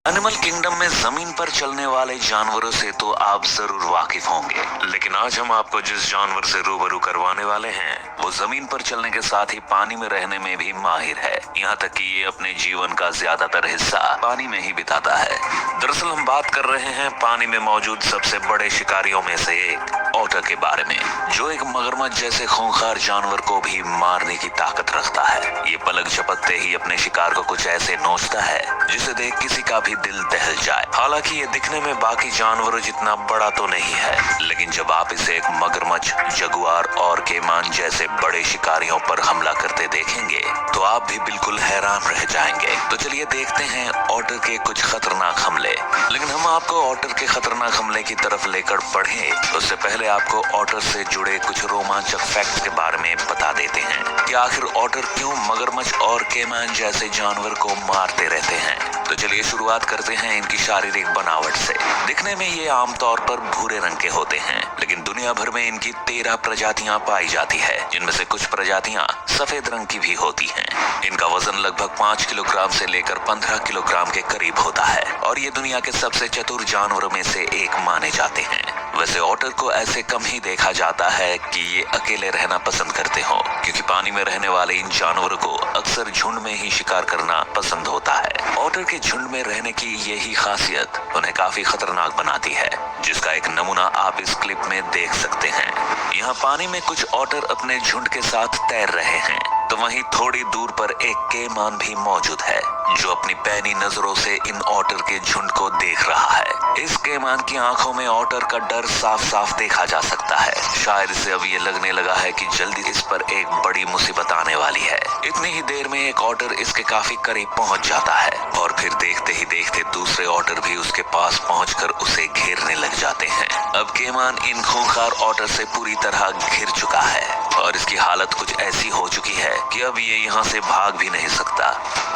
Animal kingdom में जमीन पर चलने वाले जानवरों से तो आप जरूर वाकिफ होंगे, लेकिन आज हम आपको जिस जानवर से रूबरू करवाने वाले हैं वो जमीन पर चलने के साथ ही पानी में रहने में भी माहिर है। यहाँ तक कि ये अपने जीवन का ज्यादातर हिस्सा पानी में ही बिताता है। दरअसल हम बात कर रहे हैं पानी में मौजूद सबसे बड़े शिकारियों में से एक ऑटर के बारे में, जो एक मगरमच्छ जैसे खूंखार जानवर को भी मारने की ताकत रखता है। ये पलक झपकते ही अपने शिकार को कुछ ऐसे नोचता है जिसे देख किसी का भी दिल दहल जाए। हालांकि ये दिखने में बाकी जानवरों जितना बड़ा तो नहीं है, लेकिन जब आप इसे एक मगरमच्छ, जगुआर और केमान जैसे बड़े शिकारियों पर हमला करते देखेंगे तो आप भी बिल्कुल हैरान रह जाएंगे। तो चलिए देखते हैं ऑटर के कुछ खतरनाक हमले। लेकिन हम आपको ऑटर के खतरनाक हमले की तरफ लेकर बढ़े उससे पहले आपको ऑटर से जुड़े कुछ रोमांचक फैक्ट्स के बारे में बता देते हैं कि आखिर ऑटर क्यों मगरमच्छ और केमान जैसे जानवर को मारते रहते हैं। तो चलिए शुरुआत करते हैं इनकी शारीरिक बनावट से। दिखने में ये आमतौर पर भूरे रंग के होते हैं, लेकिन दुनिया भर में इनकी 13 प्रजातियां पाई जाती है, जिनमें से कुछ प्रजातियां सफेद रंग की भी होती हैं। इनका वजन लगभग 5 किलोग्राम से लेकर 15 किलोग्राम के करीब होता है और ये दुनिया के सबसे चतुर जानवरों में से एक माने जाते हैं। वैसे ऑटर को ऐसे कम ही देखा जाता है कि ये अकेले रहना पसंद करते हो, क्योंकि पानी में रहने वाले इन जानवरों को अक्सर झुंड में ही शिकार करना पसंद होता है। ऑटर के झुंड में रहने की यही खासियत उन्हें काफी खतरनाक बनाती है, जिसका एक नमूना आप इस क्लिप में देख सकते हैं। यहाँ पानी में कुछ ऑटर अपने झुंड के साथ तैर रहे हैं, तो वहीं थोड़ी दूर पर एक केमान भी मौजूद है जो अपनी पैनी नजरों से इन ऑटर के झुंड को देख रहा है। इस केमान की आंखों में ऑटर का डर साफ साफ देखा जा सकता है। शायद इसे अब ये लगने लगा है कि जल्दी इस पर एक बड़ी मुसीबत आने वाली है। इतनी ही देर में एक ऑटर इसके काफी करीब पहुंच जाता है और फिर देखते ही देखते दूसरे ऑटर भी उसके पास पहुंचकर उसे घेरने लग जाते हैं। अब केमान इन खूंखार ऑटर से पूरी तरह घिर चुका है और इसकी हालत कुछ ऐसी हो चुकी है कि अब ये यहाँ से भाग भी नहीं सकता।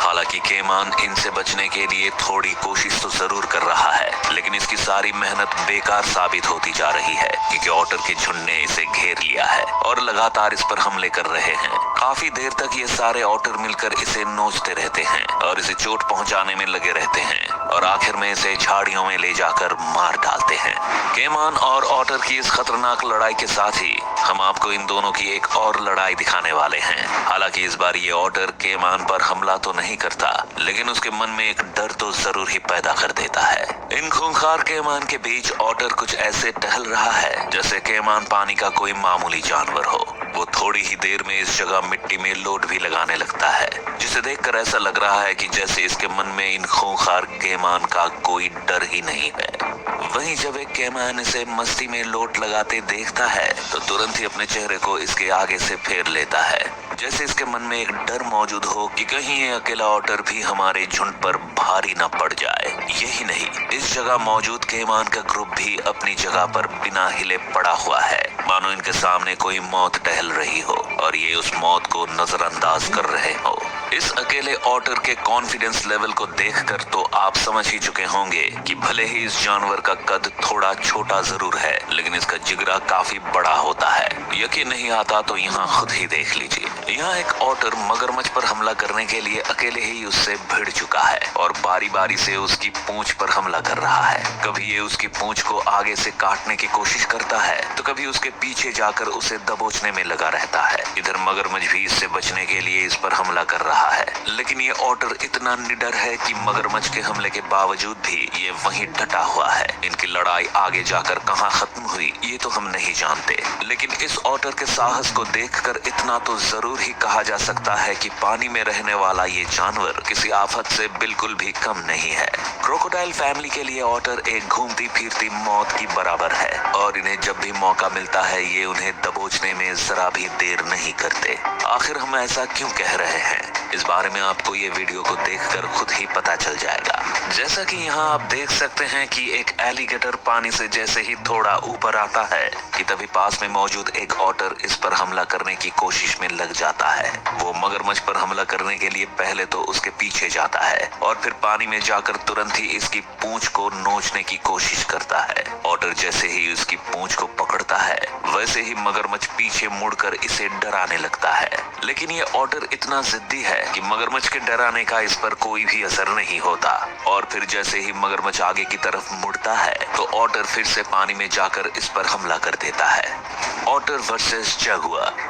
हालांकि केमान इनसे बचने के लिए थोड़ी कोशिश तो जरूर कर रहा है, लेकिन इसकी सारी मेहनत बेकार साबित होती जा रही है, क्योंकि ऑटर के झुंड ने इसे घेर लिया है और लगातार इस पर हमले कर रहे हैं। काफी देर तक ये सारे ऑटर मिलकर इसे नोचते रहते हैं और इसे चोट पहुंचाने में लगे रहते हैं और आखिर में इसे झाड़ियों में ले जाकर मार डालते हैं। केमान और ऑटर की इस खतरनाक लड़ाई के साथ ही हम आपको इन दोनों की एक और लड़ाई दिखाने वाले हैं। हालांकि इस बार ये ऑटर केमान पर हमला तो नहीं करता, लेकिन उसके मन में एक डर तो जरूर ही पैदा कर देता है। इन खूंखार केमान के बीच ऑटर कुछ ऐसे टहल रहा है जैसे केमान पानी का कोई मामूली जानवर हो। वो थोड़ी ही देर में इस जगह मिट्टी में लोट भी लगाने लगता है, जिसे देखकर ऐसा लग रहा है कि जैसे इसके मन में इन खूंखार केमान का कोई डर ही नहीं है। वहीं जब एक केमान इसे मस्ती में लोट लगाते देखता है तो तुरंत ही अपने चेहरे को इसके आगे से फेर लेता है, जैसे इसके मन में एक डर मौजूद हो कि कहीं ये अकेला ऑटर भी हमारे झुंड पर भारी न पड़ जाए। यही नहीं, इस जगह मौजूद केमान का ग्रुप भी अपनी जगह पर बिना हिले पड़ा हुआ है, मानो इनके सामने कोई मौत टहल रही हो और ये उस मौत को नजरअंदाज कर रहे हो। इस अकेले ऑटर के कॉन्फिडेंस लेवल को देखकर तो आप समझ ही चुके होंगे कि भले ही इस जानवर का कद थोड़ा छोटा जरूर है, लेकिन इसका जिगरा काफी बड़ा होता है। यकीन नहीं आता तो यहाँ खुद ही देख लीजिए। यहाँ एक ऑटर मगरमच्छ पर हमला करने के लिए अकेले ही उससे भिड़ चुका है और बारी बारी से उसकी पूंछ पर हमला कर रहा है। कभी ये उसकी पूंछ को आगे से काटने की कोशिश करता है तो कभी उसके पीछे जाकर उसे दबोचने में लगा रहता है। इधर मगरमच्छ भी इससे बचने के लिए इस पर हमला कर रहा है, लेकिन ये ऑटर इतना निडर है कि मगरमच्छ के हमले के बावजूद भी ये वहीं डटा हुआ है। इनकी लड़ाई आगे जाकर कहाँ खत्म हुई ये तो हम नहीं जानते, लेकिन इस ऑटर के साहस को देखकर इतना तो जरूर ही कहा जा सकता है कि पानी में रहने वाला ये जानवर किसी आफत से बिल्कुल भी कम नहीं है। क्रोकोडाइल फैमिली के लिए ऑटर एक घूमती फिरती मौत की बराबर है और इन्हें जब भी मौका मिलता है ये उन्हें दबोचने में जरा भी देर नहीं करते। आखिर हम ऐसा क्यों कह रहे हैं, इस बारे में आपको ये वीडियो को देखकर खुद ही पता चल जाएगा। जैसा कि यहाँ आप देख सकते हैं कि एक एलिगेटर पानी से जैसे ही थोड़ा ऊपर आता है कि तभी पास में मौजूद एक ऑटर इस पर हमला करने की कोशिश में लग जाता है। वो मगरमच्छ पर हमला करने के लिए पहले तो उसके पीछे जाता है और फिर पानी में जाकर तुरंत ही इसकी पूंछ को नोचने की कोशिश करता है। ऑटर जैसे ही उसकी पूंछ को पकड़ता है वैसे ही मगरमच्छ पीछे मुड़कर इसे डराने लगता है, लेकिन ये ऑटर इतना जिद्दी है कि मगरमच्छ के डराने का इस पर कोई भी असर नहीं होता और फिर जैसे ही मगरमच्छ आगे की तरफ मुड़ता है तो ऑटर फिर से पानी में जाकर इस पर हमला कर देता है। Otter versus jaguar.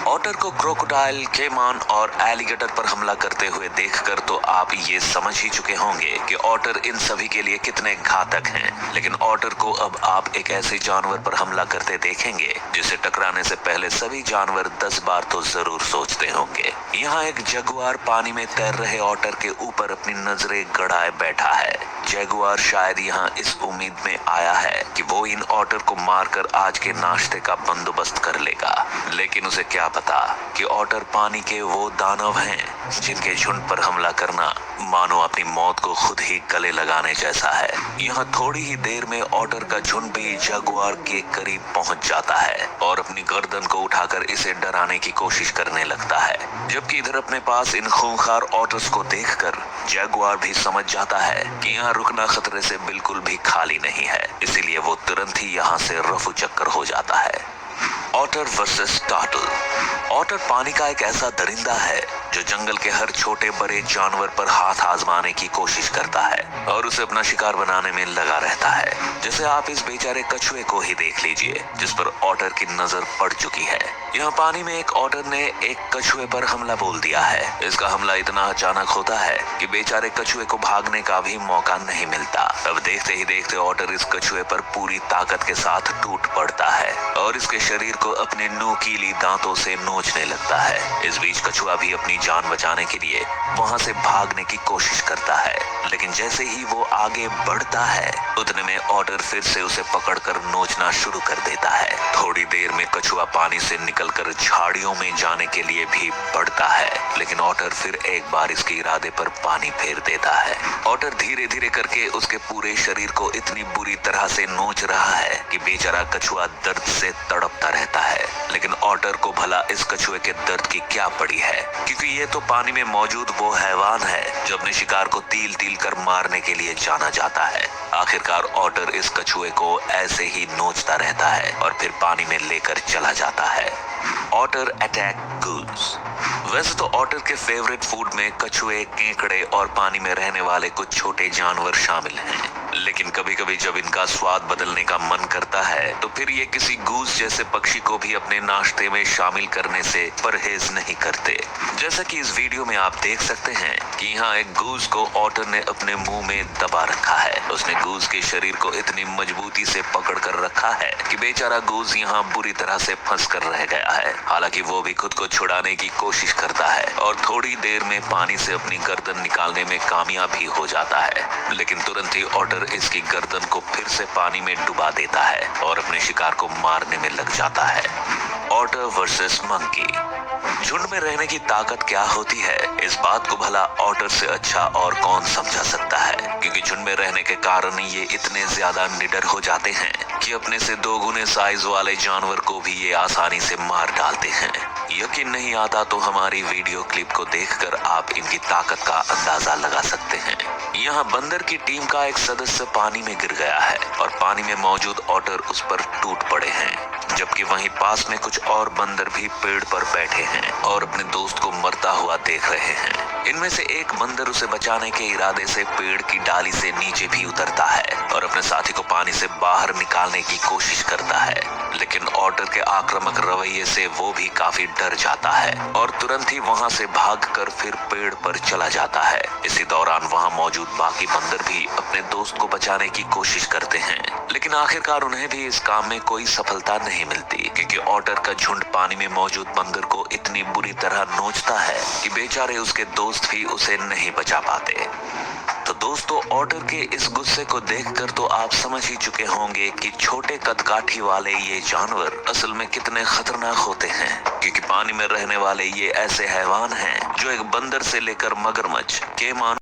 ऑटर को क्रोकोडाइल, कैमान और एलिगेटर पर हमला करते हुए देखकर तो आप ये समझ ही चुके होंगे कि ऑटर इन सभी के लिए कितने घातक हैं। लेकिन ऑटर को अब आप एक ऐसे जानवर पर हमला करते देखेंगे जिसे टकराने से पहले सभी जानवर 10 बार तो जरूर सोचते होंगे। यहाँ एक जगुआर पानी में तैर रहे ऑटर के ऊपर अपनी नजरें गड़ाए बैठा है। जगुआर शायद यहाँ इस उम्मीद में आया है कि वो इन ऑटर को मारकर आज के नाश्ते का बंदोबस्त कर लेगा, लेकिन उसे क्या पता कि ऑटर पानी के वो दानव हैं जिनके झुंड पर हमला करना मानो अपनी मौत को खुद ही गले लगाने जैसा है। यहाँ थोड़ी ही देर में ऑटर का झुंड भी जगुआर के करीब पहुंच जाता है और अपनी गर्दन को उठाकर इसे डराने की कोशिश करने लगता है, जबकि इधर अपने पास इन खूंखार ऑटर्स को देखकर जगुआर भी समझ जाता है कि यहाँ रुकना खतरे से बिल्कुल भी खाली नहीं है, इसीलिए वो तुरंत ही यहाँ से रफू चक्कर हो जाता है। Otter versus turtle. ऑटर पानी का एक ऐसा दरिंदा है जो जंगल के हर छोटे बड़े जानवर पर हाथ आजमाने की कोशिश करता है और उसे अपना शिकार बनाने में लगा रहता है। जैसे आप इस बेचारे कछुए को ही देख लीजिए जिस पर ऑटर की नजर पड़ चुकी है। यहाँ पानी में एक ऑटर ने एक कछुए पर हमला बोल दिया है। इसका हमला इतना अचानक होता है कि बेचारे कछुए को भागने का भी मौका नहीं मिलता। अब देखते ही देखते ऑटर इस कछुए पर पूरी ताकत के साथ टूट पड़ता है और इसके शरीर को अपने नुकीली दांतों से नोचने लगता है। इस बीच कछुआ भी अपनी जान बचाने के लिए वहां से भागने की कोशिश करता है, लेकिन जैसे ही वो आगे बढ़ता है उतने में ऑटर फिर से उसे पकड़कर नोचना शुरू कर देता है। थोड़ी देर में कछुआ पानी से निकलकर झाड़ियों में जाने के लिए भी बढ़ता है, लेकिन ऑटर फिर एक बार इसके इरादे पर पानी फेर देता है। ऑटर धीरे धीरे करके उसके पूरे शरीर को इतनी बुरी तरह से नोच रहा है कि बेचारा कछुआ दर्द से तड़पता रहता है, लेकिन ऑटर को भला इस कछुए के दर्द की क्या पड़ी है, क्योंकि ये तो पानी में मौजूद वो हैवान है जो अपने शिकार को तिल तिल कर मारने के लिए जाना जाता है। आखिरकार ऑटर इस कछुए को ऐसे ही नोचता रहता है और फिर पानी में लेकर चला जाता है। ऑटर अटैक गूज। वैसे तो ऑटर के फेवरेट फूड में कछुए, केकड़े और पानी में रहने वाले कुछ छोटे जानवर शामिल हैं, लेकिन कभी कभी जब इनका स्वाद बदलने का मन करता है तो फिर ये किसी गूज जैसे पक्षी को भी अपने नाश्ते में शामिल करने से परहेज नहीं करते। जैसा कि इस वीडियो में आप देख सकते हैं कि यहाँ एक गूज को ऑटर ने अपने मुंह में दबा रखा है। उसने गूज के शरीर को इतनी मजबूती से पकड़ कर रखा है कि बेचारा गूज यहाँ बुरी तरह से फंस कर रह गया है। हालांकि वो भी खुद को छुड़ाने की कोशिश करता है और थोड़ी देर में पानी से अपनी गर्दन निकालने में कामयाब भी हो जाता है, लेकिन तुरंत ही ऑटर इसकी गर्दन को फिर से पानी में डुबा देता है और अपने शिकार को मारने में लग जाता है। Otter versus monkey. झुंड में रहने की ताकत क्या होती है, इस बात को भला ऑटर से अच्छा और कौन समझा सकता है, क्योंकि झुंड में रहने के कारण ये इतने ज्यादा निडर हो जाते हैं कि अपने से 2 गुने साइज वाले जानवर को भी ये आसानी से मार डालते हैं। यकीन नहीं आता तो हमारी वीडियो क्लिप को देखकर आप इनकी ताकत का अंदाजा लगा सकते हैं। यहाँ बंदर की टीम का एक सदस्य पानी में गिर गया है और पानी में मौजूद ऑटर उस पर टूट पड़े हैं, जबकि वहीं पास में कुछ और बंदर भी पेड़ पर बैठे हैं और अपने दोस्त को मरता हुआ देख रहे हैं। इनमें से एक बंदर उसे बचाने के इरादे से पेड़ की डाली से नीचे भी उतरता है और अपने साथी को पानी से बाहर निकालने की कोशिश करता है, लेकिन ऑटर के आक्रामक रवैये से वो भी काफी डर जाता है और तुरंत ही वहां से भागकर फिर पेड़ पर चला जाता है। इसी दौरान वहां मौजूद बाकी बंदर भी अपने दोस्त को बचाने की कोशिश करते हैं, लेकिन आखिरकार उन्हें भी इस काम में कोई सफलता नहीं मिलती, क्योंकि ऑटर का झुंड पानी में मौजूद बंदर को इतनी बुरी तरह नोचता है कि बेचारे उसके दोस्त भी उसे नहीं बचा पाते। तो दोस्तों, ऑटर के इस गुस्से को देखकर तो आप समझ ही चुके होंगे कि छोटे कदकाठी वाले ये जानवर असल में कितने खतरनाक होते हैं, क्योंकि पानी में रहने वाले ये ऐसे हैवान हैं जो एक बंदर से लेकर मगरमच्छ, कैमान